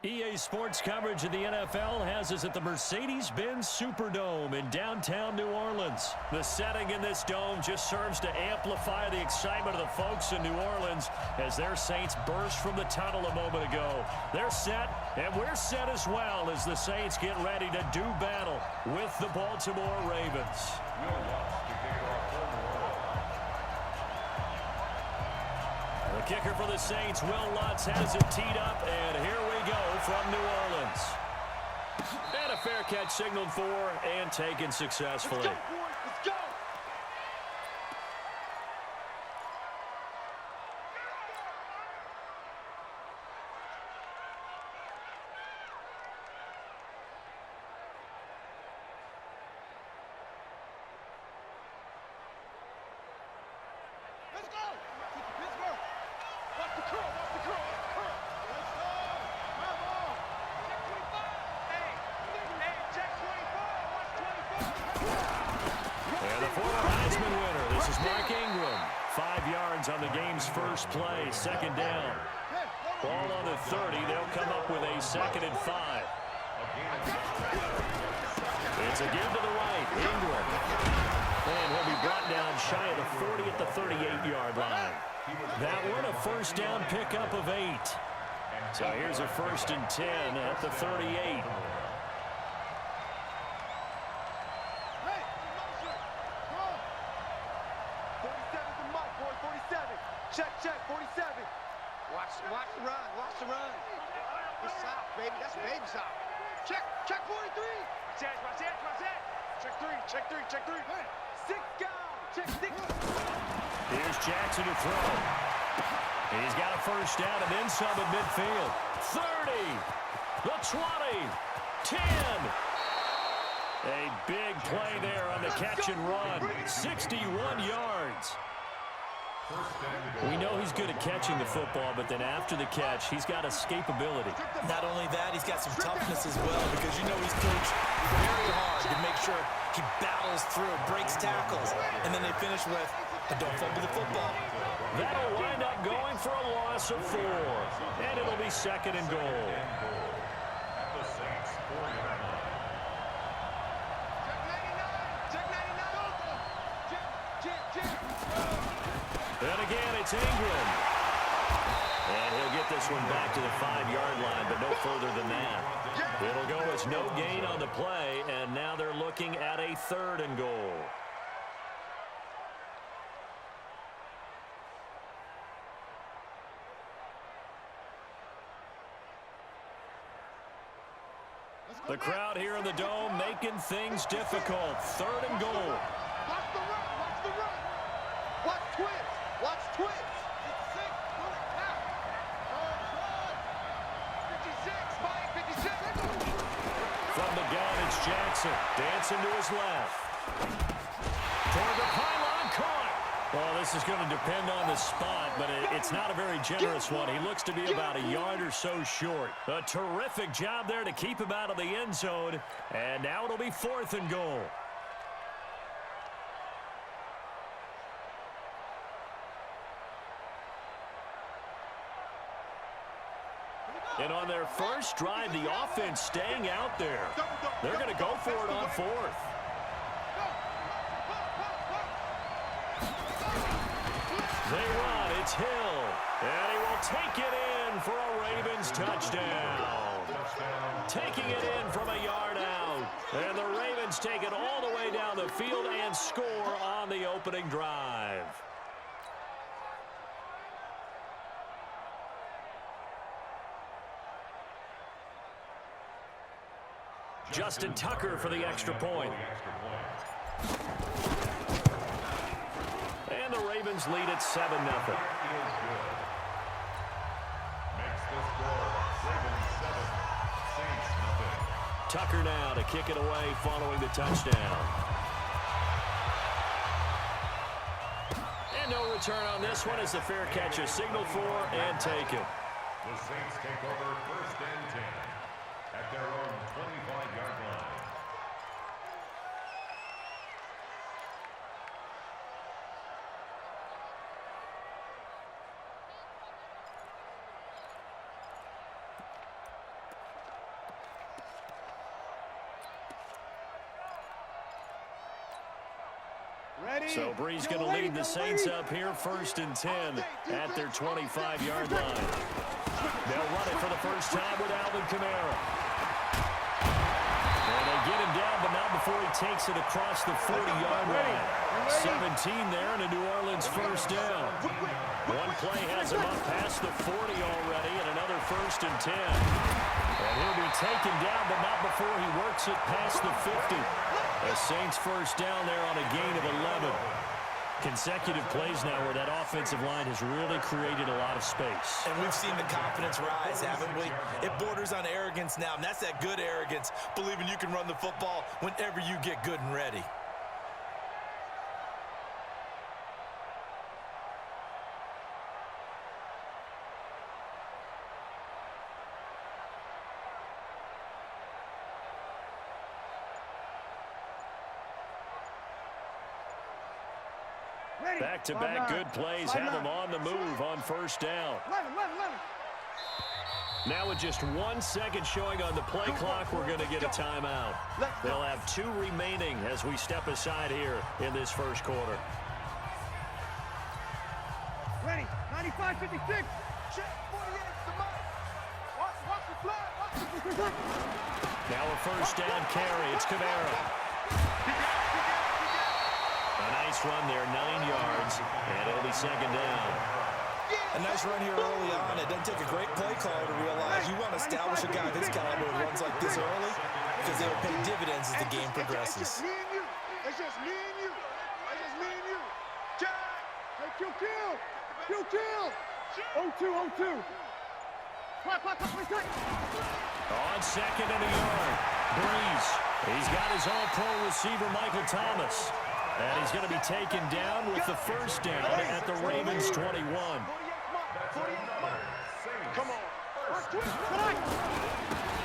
EA Sports coverage of the NFL has us at the Mercedes-Benz Superdome in downtown New Orleans. The setting in this dome just serves to amplify the excitement of the folks in New Orleans as their Saints burst from the tunnel a moment ago. They're set, and we're set as well as the Saints get ready to do battle with the Baltimore Ravens. The kicker for the Saints, Will Lutz, has it teed up, and here we go from New Orleans. And a fair catch signaled for and taken successfully. Let's go, boys. Let's go. Let's go. Pittsburgh. Watch the curl. Watch the curl. Let's go. Come on. Check 25. Hey, check 25. Watch 25. And the former Heisman winner, this is Mark Ingram. 5 yards on the game's first play, second down. Ball on the 30, they'll come up with a 2nd and 5. It's a give to the right, Ingram. And he'll be brought down shy of the 40 at the 38-yard line. That one a first down pickup of 8. So here's a 1st and 10 at the 38. Check, 47. Watch the run, watch the run. It's soft, baby. That's baby soft. Check 43. Watch that. Check 3. 6 down. Check 6. Here's Jackson to throw. He's got a first down and then some at midfield. 30, the 20, 10. A big play there on the catch and run. 61 yards. We know he's good at catching the football, but then after the catch, he's got escapability. Not only that, he's got some toughness as well, because you know he's coached very hard to make sure he battles through, breaks tackles, and then they finish with, but don't fumble the football. That'll wind up going for a loss of 4, and it'll be 2nd and goal. And again, it's Ingram. And he'll get this one back to the 5-yard line, but no further than that. It'll go as no gain on the play, and now they're looking at a 3rd and goal. The crowd here in the Dome making things difficult. 3rd and goal. Watch the run. Watch twins. Watch twins. 56. Move it out. 56. 56. From the gun, it's Jackson. Dancing to his left. Toward the pylon, caught. Well, this is going to depend on the spot, but it's not a very generous one. He looks to be about a yard or so short. A terrific job there to keep him out of the end zone. And now it'll be 4th and goal. And on their first drive, the offense staying out there. They're going to go for it on 4th. They run. It's Hill. And he will take it in for a Ravens touchdown. Taking it in from a yard out. And the Ravens take it all the way down the field and score on the opening drive. Justin Tucker for the extra point. And the Ravens lead at 7-0. Tucker now to kick it away following the touchdown. And no return on this one as the fair catch is signaled for and taken. The Saints take over 1st and 10 at their own 25-yard line. So Bree's going to lead the Saints up here, 1st and 10 at their 25-yard line. They'll run it for the first time with Alvin Kamara. And they get him down, but not before he takes it across the 40-yard line. 17 there and a New Orleans first down. One play has him up past the 40 already, and another 1st and 10. And he'll be taken down, but not before he works it past the 50. The Saints first down there on a gain of 11. Consecutive plays now where that offensive line has really created a lot of space. And we've seen the confidence rise, haven't we? It borders on arrogance now, and that's that good arrogance, believing you can run the football whenever you get good and ready. Back-to-back good plays have them on the move on first down. Now with just 1 second showing on the play clock, we're going to get a timeout. They'll have 2 remaining as we step aside here in this first quarter. Ready, 95-56. Check, 48, the mic. Watch the flag. Now a first down carry. It's Kamara. A nice run there, 9 yards, and it'll be second down. A nice run here early on. It doesn't take a great play caller to realize you want to establish a guy of his caliber who runs like this early because they'll pay dividends as the game progresses. It's just me and you. It's just me and you. It's just me and you. Jack! Hey, kill! Kill, kill! 0-2, 0-2. On second and a yard, Breeze. He's got his all-pro receiver, Michael Thomas. And he's going to be taken down with the first down at the Ravens 21. Come on.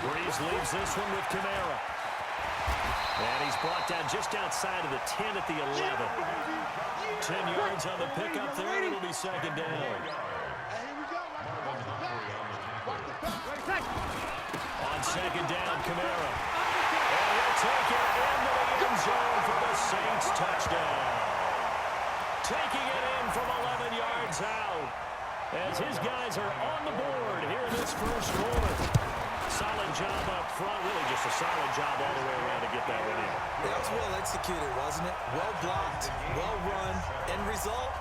Breeze leaves this one with Kamara. And he's brought down just outside of the 10 at the 11. 10 yards on the pickup there, and it'll be second down. On second down, Kamara. And he'll take it into the end zone for the Saints touchdown. Taking it in from 11 yards out as his guys are on the board here in this first quarter. Solid job up front, really just a solid job all the way around to get that one in. That was well executed, wasn't it? Well blocked, well run, end result,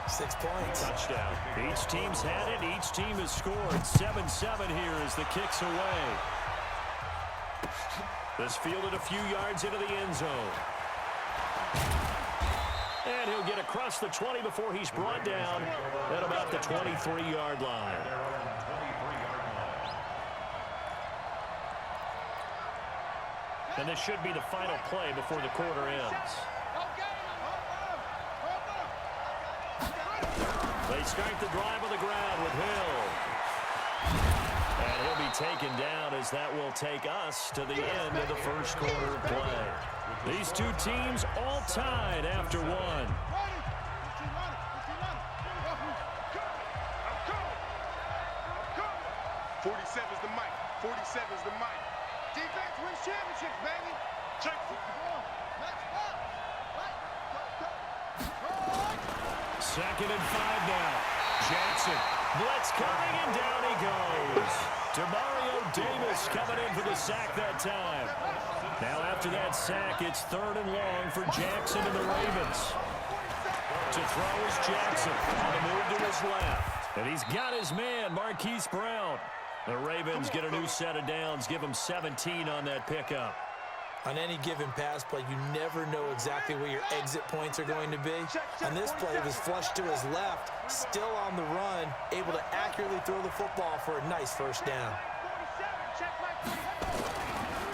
6 points. Touchdown. Each team's had it, each team has scored. 7-7 here as the kick's away. This fielded a few yards into the end zone. And he'll get across the 20 before he's brought down at about the 23-yard line. And this should be the final play before the quarter ends. They start the drive on the ground with Hill. And he'll be taken down as that will take us to the end of the first quarter of play. These two teams all tied after one. 47's the mic. 47's the mic. Defense wins championships, baby. Check. Second and 5 now. Jackson. Blitz coming, and down he goes. Demario Davis coming in for the sack that time. Now after that sack, it's 3rd and long for Jackson and the Ravens. To throw is Jackson. On the move to his left. And he's got his man, Marquise Brown. The Ravens get a new set of downs, give him 17 on that pickup. On any given pass play, you never know exactly where your exit points are going to be. On this play, it was flushed to his left, still on the run, able to accurately throw the football for a nice first down.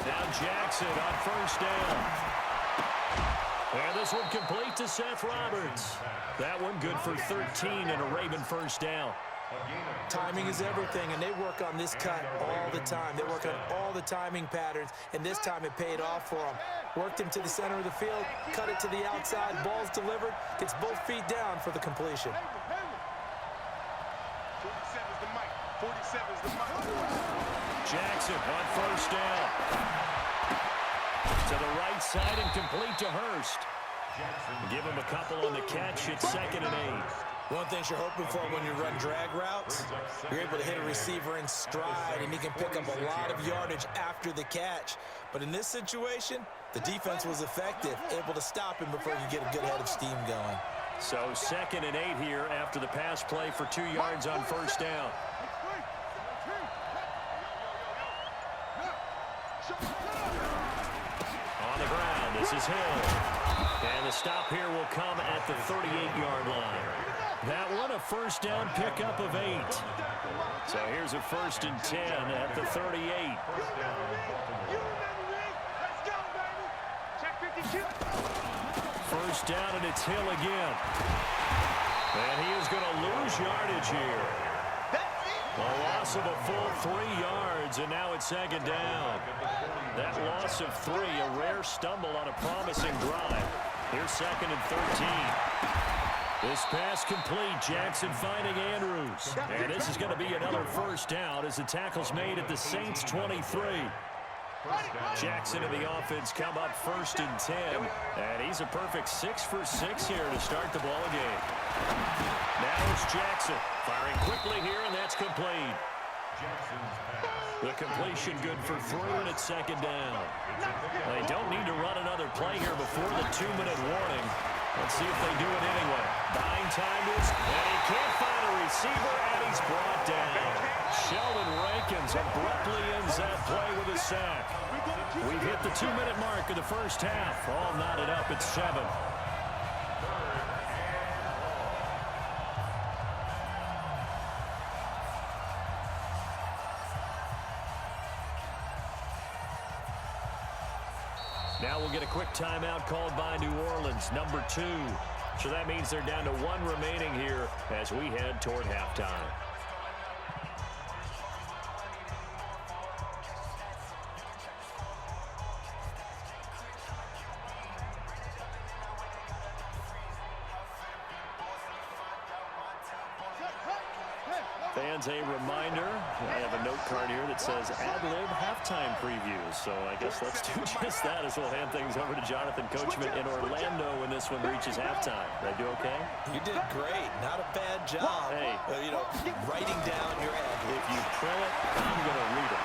Now Jackson on first down. And this one complete to Seth Roberts. That one good for 13 and a Raven first down. Timing is everything, and they work on this cut all the time. They work on all the timing patterns, and this time it paid off for them. Worked him to the center of the field, cut it to the outside, ball's delivered, gets both feet down for the completion. 47's the mic. 47's the mic. Jackson on first down. To the right side and complete to Hurst. Give him a couple on the catch. It's 2nd and 8. One thing you're hoping for when you run drag routes, you're able to hit a receiver in stride, and he can pick up a lot of yardage after the catch. But in this situation, the defense was effective, able to stop him before you get a good head of steam going. So 2nd and 8 here after the pass play for 2 yards on 1st down. On the ground, this is Hill. And the stop here will come at the 38-yard line. That one, a 1st down pickup of 8. So here's a 1st and 10 at the 38. First down, and it's Hill again. And he is going to lose yardage here. A loss of a full 3 yards, and now it's 2nd down. That loss of 3, a rare stumble on a promising drive. Here's 2nd and 13. This pass complete. Jackson finding Andrews. And this is going to be another 1st down as the tackle's made at the Saints 23. Jackson and the offense come up 1st and 10. And he's a perfect 6 for 6 here to start the ball game. Now it's Jackson firing quickly here, and that's complete. The completion good for 3, and it's 2nd down. They don't need to run another play here before the 2-minute warning. Let's see if they do it anyway. Buying time is, and he can't find a receiver, and he's brought down. Sheldon Rankins abruptly ends that play with a sack. We've hit the 2-minute mark of the 1st half. All knotted up at 7. Now we'll get a quick timeout called by New Orleans, number 2. So that means they're down to 1 remaining here as we head toward halftime. Fans, a reminder, I have a note card here that says ad-lib halftime previews. So I guess let's do just that as we'll hand things over to Jonathan Coachman in Orlando when this one reaches halftime. Did I do okay? You did great. Not a bad job. Hey. Writing down your ad. If you print it, I'm going to read it.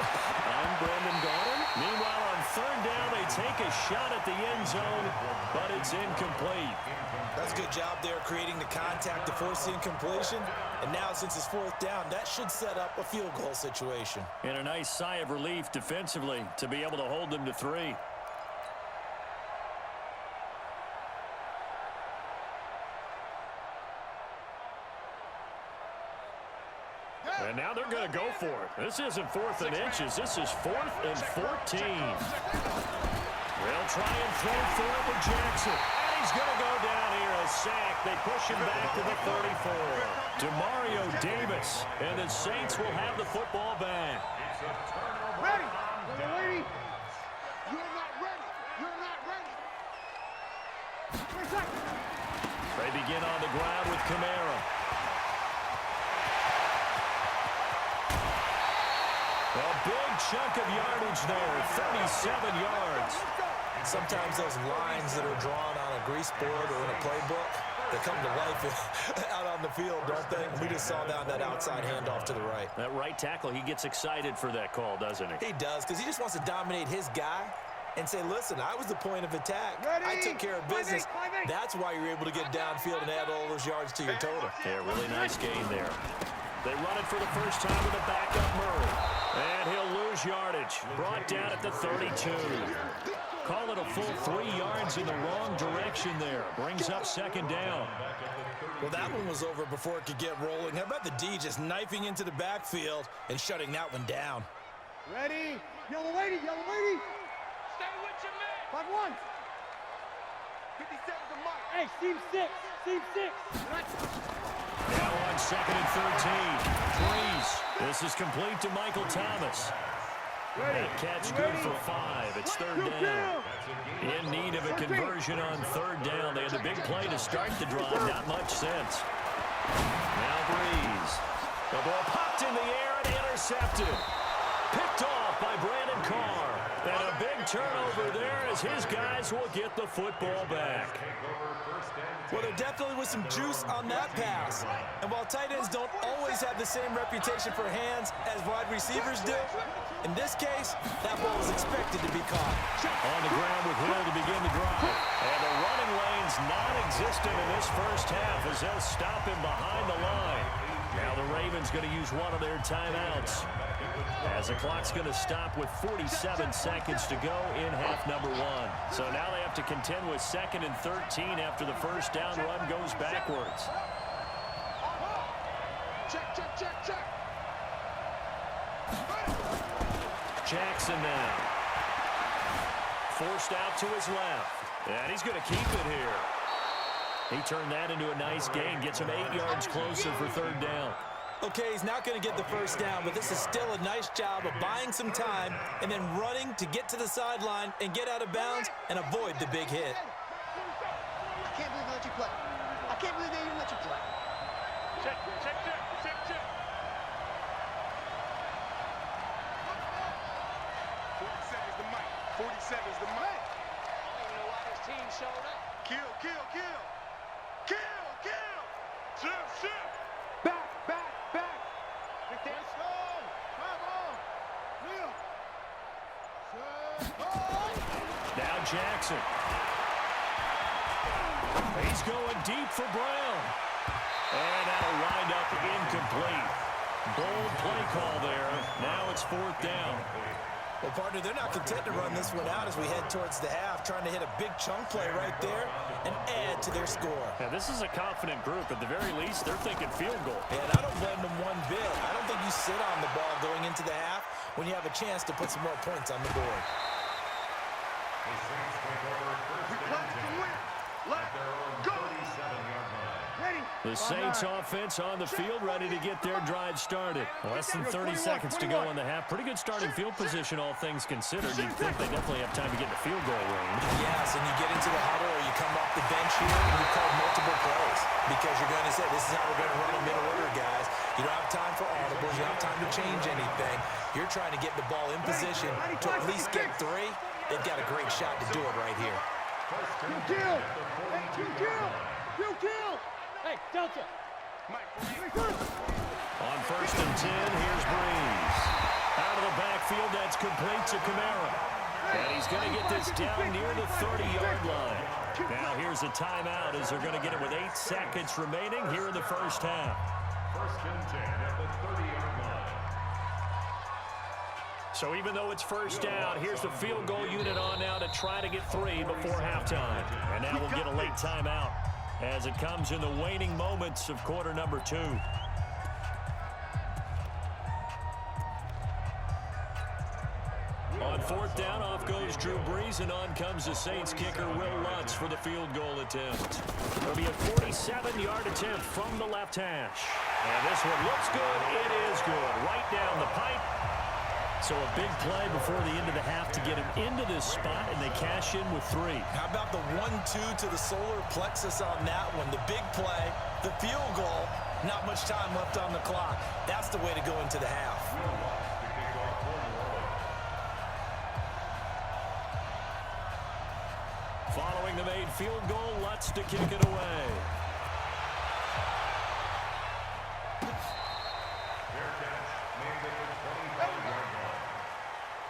I'm Brandon Gaudin. Meanwhile, on 3rd down, they take a shot at the end zone, but it's incomplete. That's a good job there creating the contact to force the incompletion. And now, since it's 4th down, that should set up a field goal situation. And a nice sigh of relief defensively to be able to hold them to 3. And now they're going to go for it. This isn't 4th and inches. This is 4th and 14. They'll try and throw for it with Jackson. And he's going to go down here. A sack. They push him back to the 34. Demario Davis. And the Saints will have the football back. Ready. You're ready. You're not ready. You're not ready. 3 seconds. They begin on the ground with Kamara. A big chunk of yardage there, 37 yards. Sometimes those lines that are drawn on a grease board or in a playbook, they come to life out on the field, don't they? We just saw that outside handoff to the right. That right tackle, he gets excited for that call, doesn't he? He does, because he just wants to dominate his guy and say, listen, I was the point of attack. Ready? I took care of business. That's why you're able to get downfield and add all those yards to your total. Yeah, really nice gain there. They run it for the first time with a backup Murray. And he'll lose yardage. Brought down at the 32. Call it a full 3 yards in the wrong direction there. Brings up 2nd down. Well, that one was over before it could get rolling. How about the D just knifing into the backfield and shutting that one down? Ready. Yellow lady. Yellow lady. Stay with your man. 5-1. 50 seconds to mark. Hey, team 6. Team 6. Now on 2nd and 13. Breeze. This is complete to Michael Thomas. That catch good for 5. It's 3rd down. In need of a conversion on 3rd down. They had a big play to start the drive. Not much sense. Now Breeze. The ball popped in the air and intercepted. Picked off by Brandon Carr. And a big turnover there as his guys will get the football back. Well, there definitely was some juice on that pass. And while tight ends don't always have the same reputation for hands as wide receivers do, in this case, that ball was expected to be caught. On the ground with Hill to begin the drive. And the running lane's non-existent in this first half as they'll stop him behind the line. Now the Ravens going to use one of their timeouts, as the clock's going to stop with 47 seconds to go in half number one. So now they have to contend with 2nd and 13 after the first down run goes backwards. Check, check, check, check. Jackson now. Forced out to his left. And he's going to keep it here. He turned that into a nice gain, gets him 8 yards closer for 3rd down. Okay, he's not going to get the first down, but this is still a nice job of buying some time and then running to get to the sideline and get out of bounds and avoid the big hit. I can't believe they let you play. I can't believe they even let you play. Check, check, check, check, check. 47's the mic. 47's the mic. I don't even know why this team showed up. Kill, kill, kill. Kill, kill. Shift, shift. Back, back, back. Let's go. Come on. Kneel. Now Jackson. He's going deep for Brown. And that'll wind up incomplete. Bold play call there. Now it's 4th down. Well, partner, they're not content to run this one out as we head towards the half, trying to hit a big chunk play right there and add to their score. Now, this is a confident group. At the very least, they're thinking field goal. And I don't blame them one bit. I don't think you sit on the ball going into the half when you have a chance to put some more points on the board. We play to win. Let's go. The Saints offense on the field, ready to get their drive started. Less than 30 seconds to go in the half. Pretty good starting field position, all things considered. You'd think they definitely have time to get to field goal range. Yes, and you get into the huddle or you come off the bench here and you call multiple plays because you're going to say, this is how we're going to run them in order, guys. You don't have time for audibles. You don't have time to change anything. You're trying to get the ball in position to at least get 3. They've got a great shot to do it right here. Kill. Hey, kill. Kill. Hey, Delta. On 1st and 10, here's Breeze. Out of the backfield, that's complete to Kamara. And he's going to get this down near the 30-yard line. Now here's a timeout as they're going to get it with 8 seconds remaining here in the first half. 1st and 10 at the 30-yard line. So even though it's first down, here's the field goal unit on now to try to get 3 before halftime. And now we'll get a late timeout as it comes in the waning moments of quarter number 2. On 4th down, off goes Drew Brees, and on comes the Saints kicker Will Lutz for the field goal attempt. It'll be a 47-yard attempt from the left hash. And this one looks good. It is good. Right down the pipe. So a big play before the end of the half to get him into this spot, and they cash in with 3. How about the 1-2 to the solar plexus on that one? The big play, the field goal, not much time left on the clock. That's the way to go into the half. Following the made field goal, Lutz to kick it away.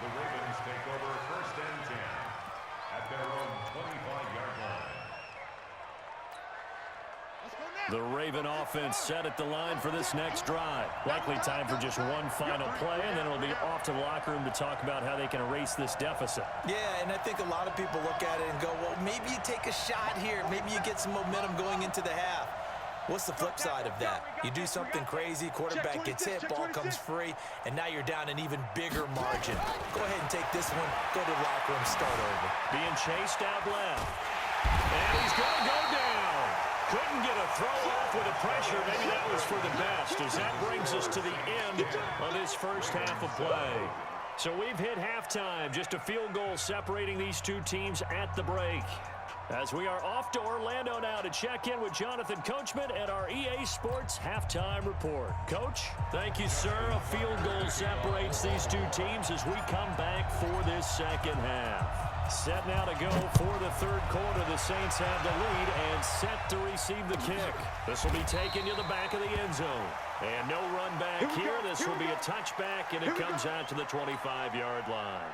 The Ravens take over 1st and 10 at their own 25-yard line. The Raven offense set at the line for this next drive. Likely time for just one final play, and then it'll be off to the locker room to talk about how they can erase this deficit. Yeah, and I think a lot of people look at it and go, well, maybe you take a shot here. Maybe you get some momentum going into the half. What's the flip side of that? You do something crazy, quarterback gets hit, ball comes free, and now you're down an even bigger margin. Go ahead and take this one, go to the locker room, start over. Being chased out left. And he's going to go down. Couldn't get a throw off with the pressure. Maybe that was for the best, as that brings us to the end of this first half of play. So we've hit halftime. Just a field goal separating these two teams at the break. As we are off to Orlando now to check in with Jonathan Coachman and our EA Sports halftime report. Coach, thank you, sir. A field goal separates these two teams as we come back for this second half. Set now to go for the third quarter. The Saints have the lead and set to receive the kick. This will be taken to the back of the end zone. And no run back here. This will be a touchback, and it comes out to the 25-yard line.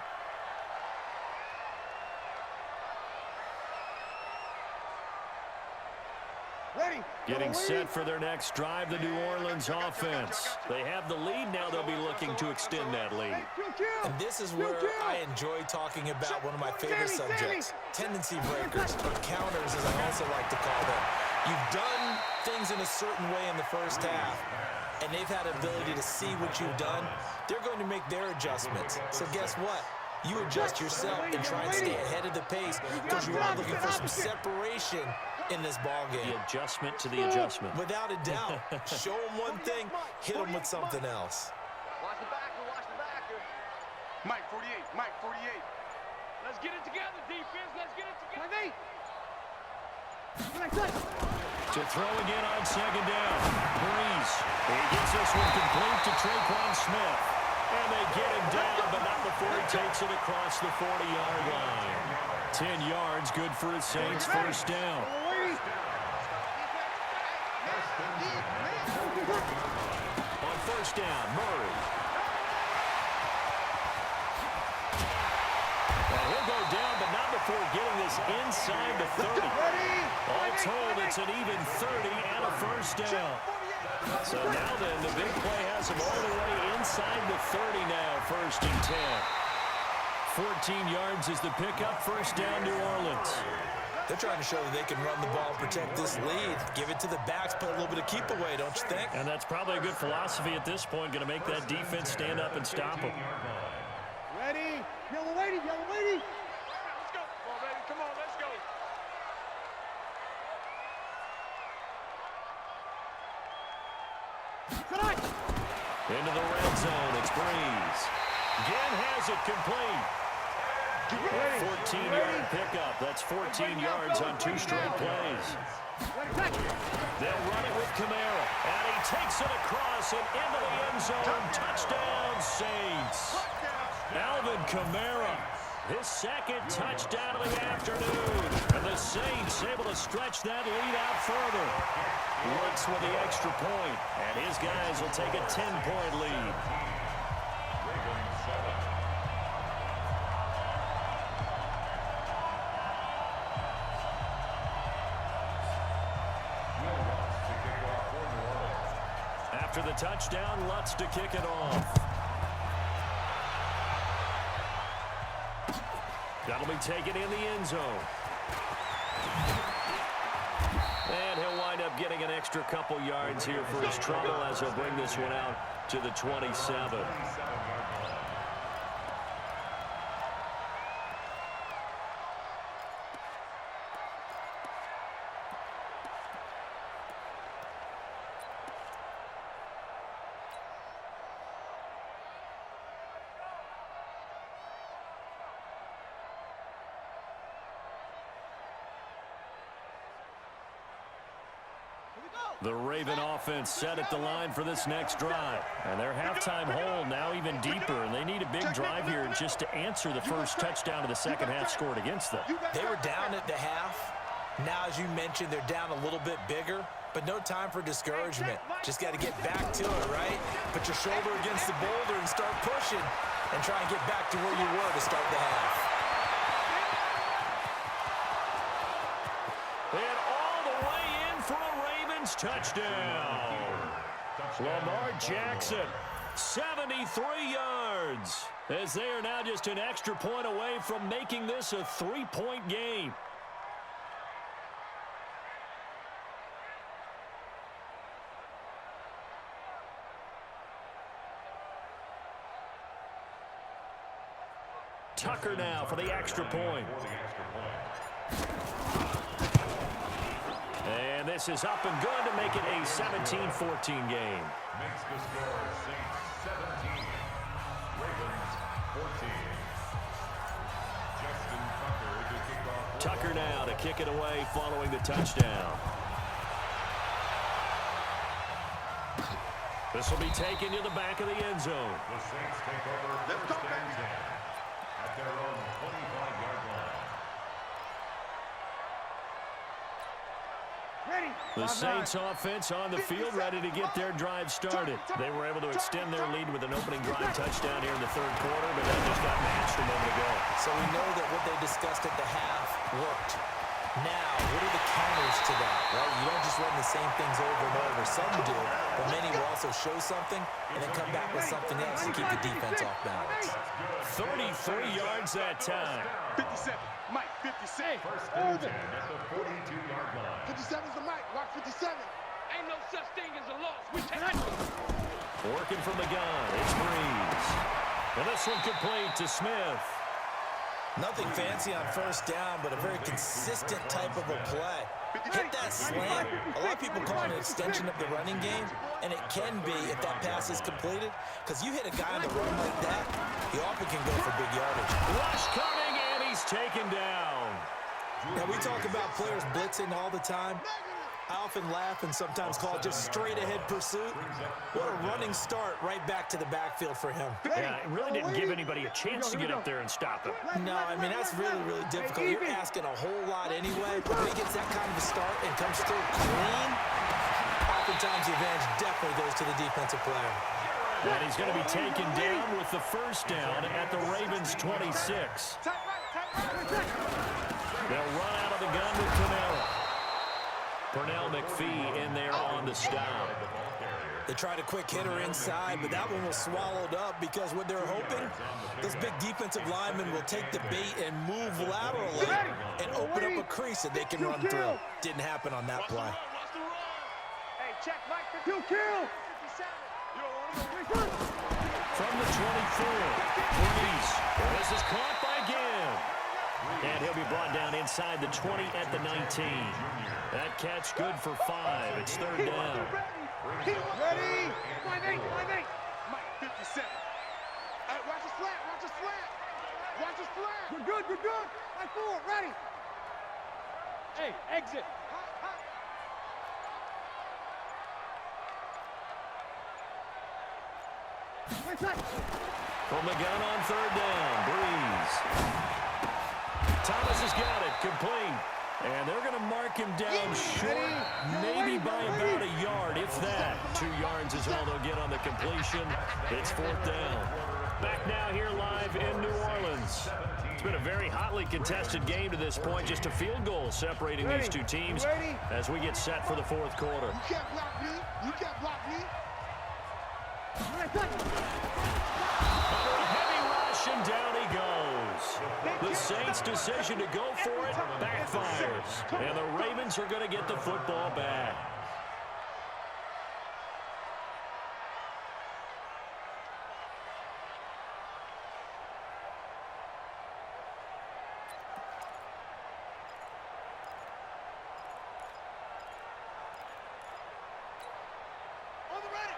Getting set for their next drive, the New Orleans offense. They have the lead. Now they'll be looking to extend that lead. And this is where I enjoy talking about one of my favorite subjects, tendency breakers, or counters, as I also like to call them. You've done things in a certain way in the first half, and they've had ability to see what you've done. They're going to make their adjustments. So guess what? You adjust yourself and try and stay ahead of the pace because you are looking for some separation in this ball game. The adjustment to the adjustment. Without a doubt. Show them one thing, hit them with something else. Watch the backer, watch the backer. Mike 48, Mike 48. Let's get it together, defense. Let's get it together. To throw again on second down. Breeze. He gets this one complete to Traquan Smith. And they get him down, but not before he takes it across the 40-yard line. 10 yards, good for his Saints, first down. On first down, Murray. And he'll go down, but not before getting this inside the 30. All told, it's an even 30 and a first down. So now then, the big play has him all the way inside the 30 now, first and 10. 14 yards is the pickup, first down, New Orleans. They're trying to show that they can run the ball, protect this lead, give it to the backs, put a little bit of keep away, don't you think? And that's probably a good philosophy at this point, going to make that defense stand up and stop them. Ready? Yellow lady, yellow lady. Let's go. Come on, baby. Come on, let's go. Into the red zone, it's Breeze. Again has it complete. 14-yard pickup. That's 14 yards on 2 straight plays. They'll run it with Kamara. And he takes it across and into the end zone. Touchdown, Saints. Alvin Kamara, his second touchdown of the afternoon. And the Saints able to stretch that lead out further. Woods with the extra point. And his guys will take a 10-point lead. After the touchdown, Lutz to kick it off. That'll be taken in the end zone. And he'll wind up getting an extra couple yards here for his trouble as he'll bring this one out to the 27. The Raven offense set at the line for this next drive. And their halftime hole now even deeper, and they need a big drive here just to answer the first touchdown of the second half scored against them. They were down at the half. Now, as you mentioned, they're down a little bit bigger, but no time for discouragement. Just got to get back to it, right? Put your shoulder against the boulder and start pushing and try and get back to where you were to start the half. And all the way in for a Ravens touchdown. Lamar Jackson, 73 yards, as they are now just an extra point away from making this a 3-point game. Tucker now for the extra point. And this is up and good to make it a 17-14 game. Makes the score Saints 17, Ravens 14. Justin Tucker to kick off. blocker now to kick it away following the touchdown. This will be taken to the back of the end zone. The Saints take over first and 10 at their own 25-yard line. The Saints offense on the field, ready to get their drive started. They were able to extend their lead with an opening drive touchdown here in the third quarter, but that just got matched a moment ago. So we know that what they discussed at the half worked. Now, what are the counters to that, right? You don't just run the same things over and over. Some do, but many will also show something and then come back with something else to keep the defense off balance. 33 yards that time. 57. Mike, 57. First and 10 at the 42-yard line. 57's the mic. Watch 57. Ain't no such thing as a loss. We take it. Working from the gun, it's Breeze. And this one complete to Smith. Nothing fancy on first down, but a very consistent type of a play. Hit that slant. A lot of people call it an extension of the running game, and it can be if that pass is completed, because you hit a guy on the run like that, he often can go for big yardage. Rush coming, and he's taken down. Now, we talk about players blitzing all the time. I often laugh and sometimes call it just straight-ahead pursuit. What a running start right back to the backfield for him. Yeah, it really didn't give anybody a chance to get up there and stop him. No, I mean, that's really, really difficult. You're asking a whole lot anyway, but when he gets that kind of a start and comes through clean, oftentimes the advantage definitely goes to the defensive player. And he's going to be taken down with the first down at the Ravens' 26. They'll run out of the gun with Camara. Pernell McPhee in there on the stop. They tried a quick hitter inside, but that one was swallowed up because what they're hoping, those big defensive linemen will take the bait and move laterally and open up a crease that they can run through. Didn't happen on that play. Hey, check Mike. Kill. 57. You don't want to go. From the 24, Breeze. This is caught by Gibb. And he'll be brought down inside the 20 at the 19. That catch good for 5. It's third down. Ready? 5-8. Mike, 57. Hey, watch the flat. Watch the flat. Good. 5-4. Ready? Hey, exit. From the gun on third down, Breeze. Thomas has got it, complete. And they're going to mark him down short, maybe by about a yard, if that. 2 yards is all they'll get on the completion. It's fourth down. Back now here live in New Orleans. It's been a very hotly contested game to this point. Just a field goal separating these two teams as we get set for the fourth quarter. You can't block me. Under a heavy rush, and down he goes. The Saints' decision to go for it backfires. And the Ravens are going to get the football back.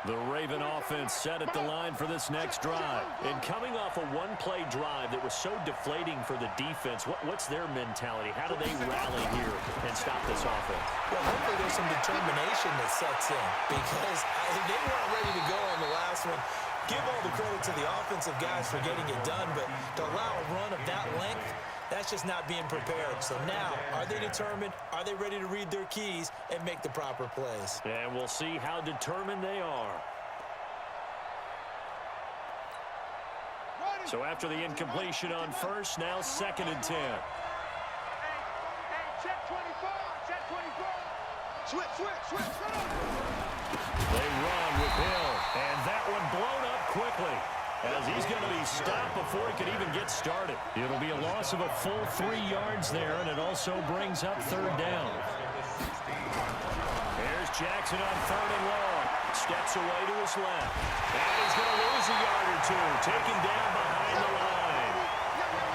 The Raven offense set at the line for this next drive. And coming off a one-play drive that was so deflating for the defense, what's their mentality? How do they rally here and stop this offense? Well, hopefully there's some determination that sets in because they weren't ready to go on the last one. Give all the credit to the offensive guys for getting it done, but to allow a run of that length, that's just not being prepared. So now, are they determined? Are they ready to read their keys and make the proper plays? And we'll see how determined they are. So after the incompletion on first, now 2nd and 10. Hey, check 24. Switch. They run with Hill, and that one blown up quickly as he's going to be stopped before he could even get started. It'll be a loss of a full 3 yards there, and it also brings up third down. Here's Jackson on third and long. Steps away to his left. And he's going to lose a yard or two. Taken down behind the line.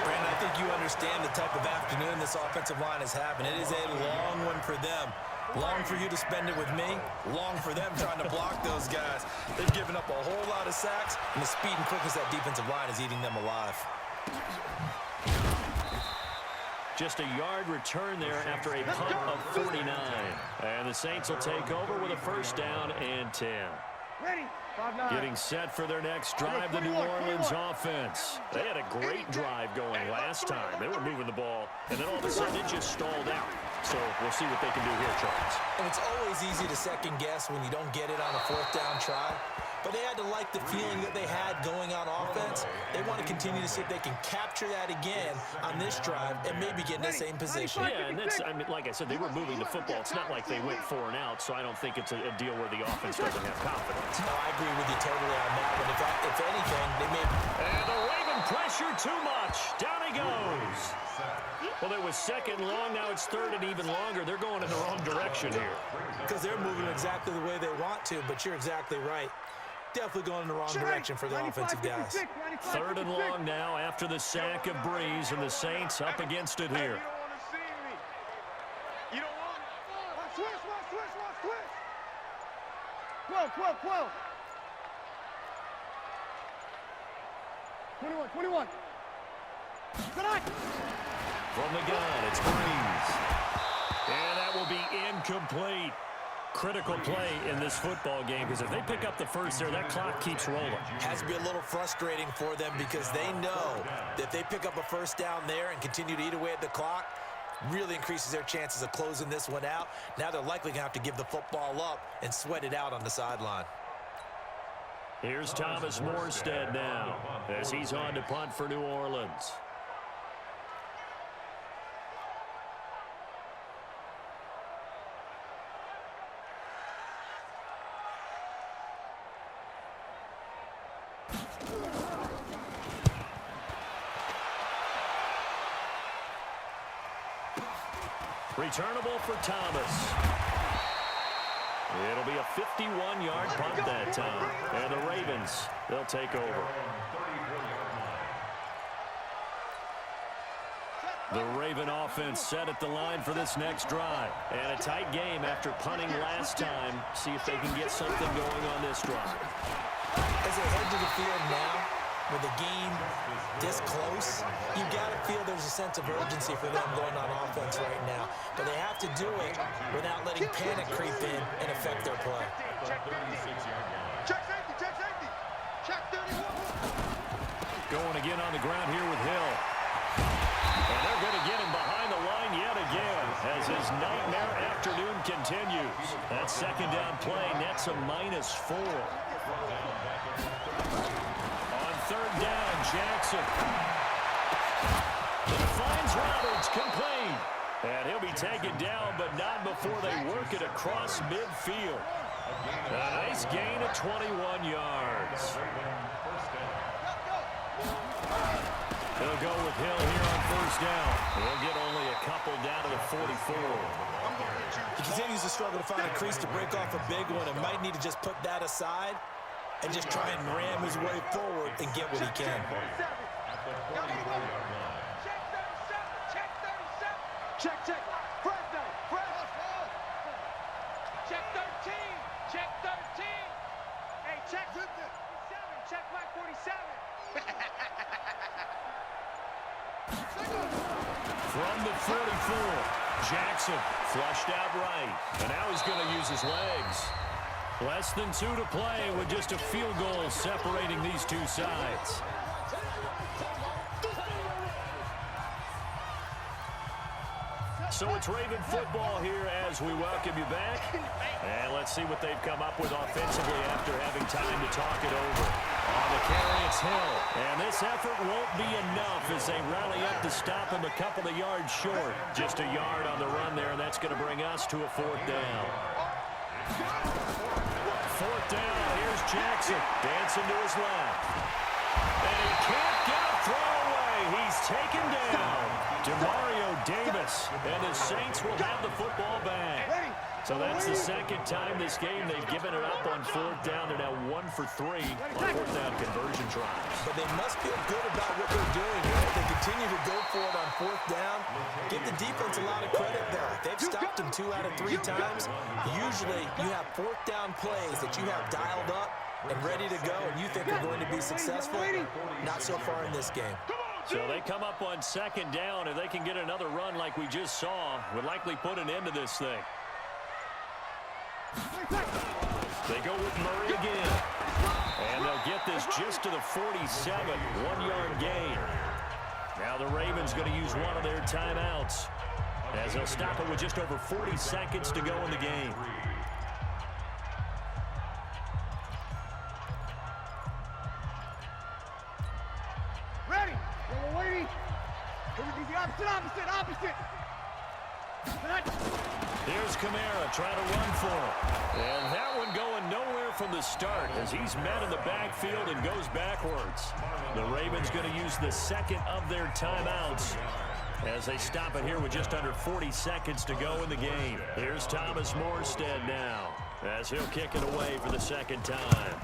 Brandon, I think you understand the type of afternoon this offensive line is having. It is a long one for them. Long for you to spend it with me. Long for them trying to block those guys. They've given up a whole lot of sacks, and the speed and quickness of that defensive line is eating them alive. Just a yard return there after a punt of 49. And the Saints will take over with a first down and 10. Ready. 5-9. Getting set for their next drive, the New Orleans offense. They had a great drive going last time. They were moving the ball, and then all of a sudden it just stalled out. So we'll see what they can do here, Charles. And it's always easy to second guess when you don't get it on a fourth down try. But they had to like the feeling that they had going on offense. They want to continue to see if they can capture that again on this drive and maybe get in the same position. Yeah, and that's, I mean, like I said, they were moving the football. It's not like they went 4 and out, so I don't think it's a deal where the offense doesn't have confidence. No, I agree with you totally on that one. If anything, they may... And the Raven pressure too much. Down he goes. Well, it was second long. Now it's third and even longer. They're going in the wrong direction here. Because they're moving exactly the way they want to, but you're exactly right. Definitely going in the wrong direction for the offensive guys. Third and long now after the sack of Breeze, and the Saints up against it here. You don't want it. Switch. 12. 21. Good eye. From the gun, it's Breeze. And that will be incomplete. Critical play in this football game, because if they pick up the first there, that clock keeps rolling. Has to be a little frustrating for them because they know that if they pick up a first down there and continue to eat away at the clock, really increases their chances of closing this one out. Now they're likely going to have to give the football up and sweat it out on the sideline. Here's Thomas Morstead now as he's on to punt for New Orleans. Returnable for Thomas. It'll be a 51-yard punt that time. And the Ravens, they'll take over. The Raven offense set at the line for this next drive. And a tight game after punting last time. See if they can get something going on this drive. As they head to the field now, with the game this close, you've got to feel there's a sense of urgency for them going on offense right now. But they have to do it without letting panic creep in and affect their play. Check safety. Check 31. Going again on the ground here with Hill. And they're going to get him behind the line yet again as his nightmare afternoon continues. That second down play nets a -4. Third down, Jackson. Finds Roberts, complete. And he'll be taken down, but not before they work it across midfield. A nice gain of 21 yards. They'll go with Hill here on first down. They'll get only a couple down to the 44. He continues to struggle to find a crease to break off a big one and might need to just put that aside and just try and ram his way forward and get what he can. Check. Fresh down. Check 13. Check 13. Hey, check 47. Check Black 47. From the 44, Jackson flushed out right. And now he's going to use his legs. Less than 2 to play with just a field goal separating these two sides. So it's Raven football here as we welcome you back. And let's see what they've come up with offensively after having time to talk it over. On the carry, it's Hill. And this effort won't be enough as they rally up to stop him a couple of yards short. Just a yard on the run there, and that's going to bring us to a 4th down. 4th down, here's Jackson, dancing to his left. And he can't get a throw away. He's taken down. DeMario Davis, and the Saints will have the football back. So that's the second time this game they've given it up on 4th down. They're now 1 for 3 on 4th down conversion tries. But they must feel good about what they're doing, right? They continue to go for it on 4th down. Give the defense a lot of credit, though. They've stopped them 2 out of 3 times. Usually, you have 4th down plays that you have dialed up and ready to go, and you think are going to be successful. Not so far in this game. So they come up on second down. If they can get another run like we just saw, would likely put an end to this thing. They go with Murray again. And they'll get this just to the 47, 1-yard gain. Now the Ravens going to use one of their timeouts as they'll stop it with just over 40 seconds to go in the game. Ready? We're waiting. Opposite. Here's Kamara trying to run for him. And that one going nowhere from the start as he's met in the backfield and goes backwards. The Ravens going to use the second of their timeouts as they stop it here with just under 40 seconds to go in the game. Here's Thomas Morstead now as he'll kick it away for the second time.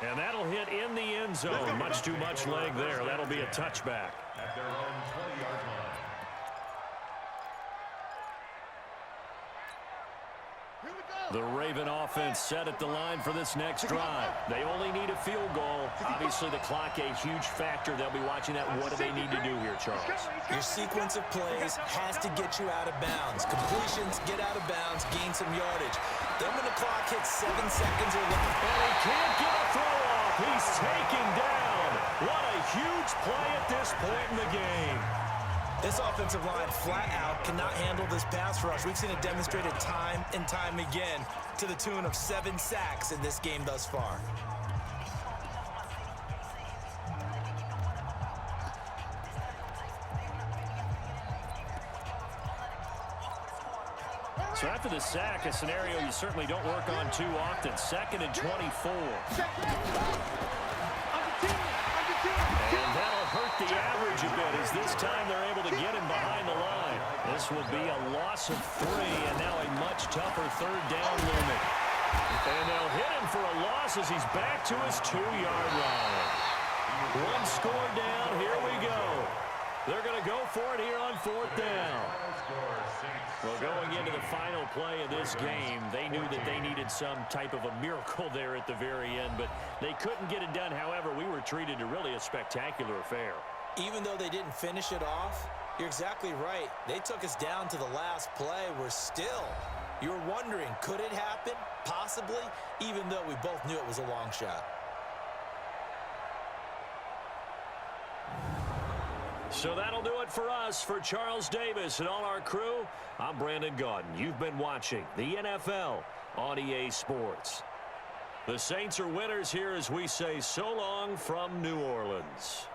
And that'll hit in the end zone. Much too much leg there. That'll be a touchback. At their own 20-yard line. The Raven offense set at the line for this next drive. They only need a field goal. Obviously, the clock a huge factor. They'll be watching that. What do they need to do here, Charles? Your sequence of plays has to get you out of bounds. Completions, get out of bounds, gain some yardage. Then when the clock hits 7 seconds or less. And he can't get a throw off. He's taken down. What a huge play at this point in the game. This offensive line flat out cannot handle this pass rush. We've seen it demonstrated time and time again to the tune of 7 sacks in this game thus far. So after the sack, a scenario you certainly don't work on too often. 2nd and 24. And that'll hurt the average a bit as this time they're able to get him behind the line. This will be a loss of 3 and now a much tougher 3rd down looming. And they'll hit him for a loss as he's back to his 2-yard line. 1 score down. Here we go. They're going to go for it here on 4th down. Well, going into the final play of this game, they knew that they needed some type of a miracle there at the very end, but they couldn't get it done. However, we were treated to really a spectacular affair. Even though they didn't finish it off, you're exactly right. They took us down to the last play. You were wondering, could it happen? Possibly, even though we both knew it was a long shot. So that'll do it for us. For Charles Davis and all our crew, I'm Brandon Gaudin. You've been watching the NFL on EA Sports. The Saints are winners here as we say so long from New Orleans.